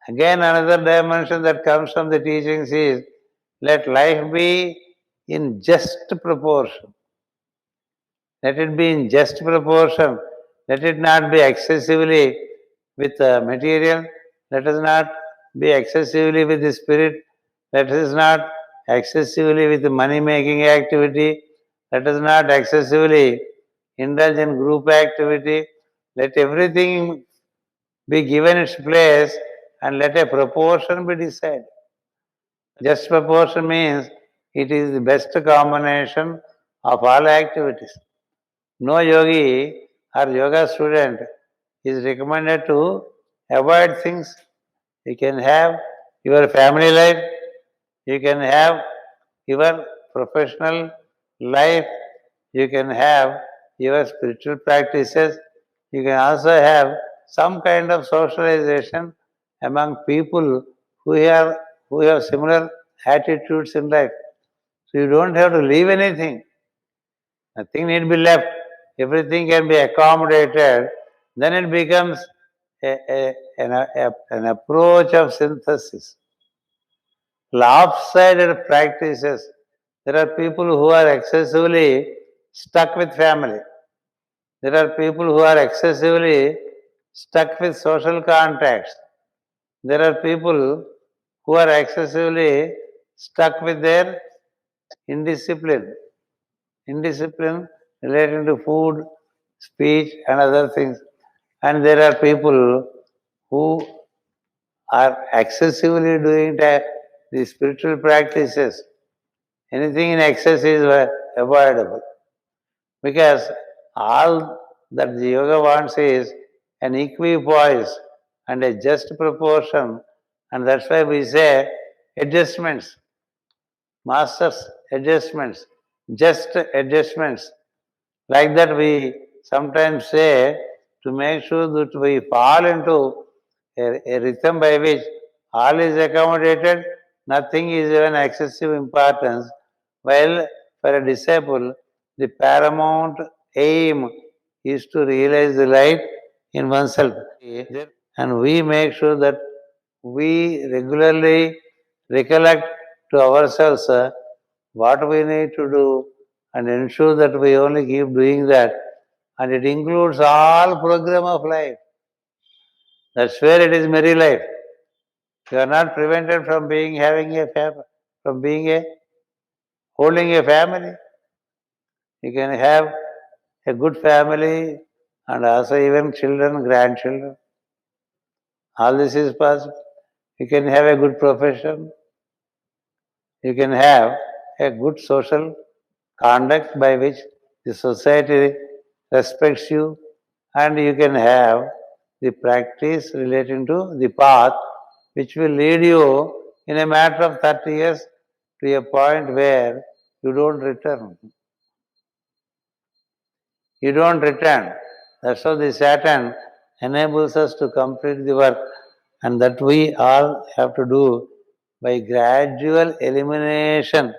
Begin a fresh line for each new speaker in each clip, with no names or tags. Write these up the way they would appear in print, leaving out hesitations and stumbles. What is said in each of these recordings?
Again, another dimension that comes from the teachings is let life be in just proportion. Let it be in just proportion. Let it not be excessively with material. Let us not be excessively with the spirit. Let us not excessively with money-making activity. Let us not excessively indulge in group activity. Let everything be given its place and let a proportion be decided. Just proportion means it is the best combination of all activities. No yogi or yoga student is recommended to avoid things. You can have your family life, you can have your professional life, you can have your spiritual practices, you can also have some kind of socialization among people who have similar attitudes in life. So you don't have to leave anything. Nothing need be left. Everything can be accommodated. Then it becomes an approach of synthesis. Lopsided practices. There are people who are excessively stuck with family. There are people who are excessively stuck with social contacts. There are people who are excessively stuck with their indiscipline. Indiscipline relating to food, speech, and other things. And there are people who are excessively doing the spiritual practices. Anything in excess is avoidable. Because all that the yoga wants is an equipoise and a just proportion. And that's why we say adjustments, masters adjustments, just adjustments. Like that we sometimes say to make sure that we fall into a rhythm by which all is accommodated, nothing is given excessive importance, while for a disciple the paramount aim is to realize the light in oneself. And we make sure that we regularly recollect to ourselves what we need to do and ensure that we only keep doing that. And it includes all program of life. That's where it is merry life. You are not prevented from having a family, from holding a family. You can have a good family and also even children, grandchildren. All this is possible. You can have a good profession. You can have a good social conduct by which the society respects you, and you can have the practice relating to the path which will lead you in a matter of 30 years to a point where you don't return. You don't return. That's how the Saturn enables us to complete the work, and that we all have to do by gradual elimination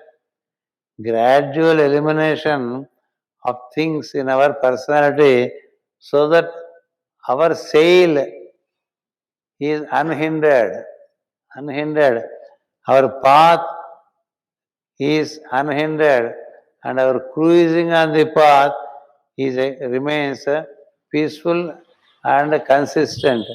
of things in our personality so that our sail is unhindered. Our path is unhindered and our cruising on the path remains peaceful and consistent.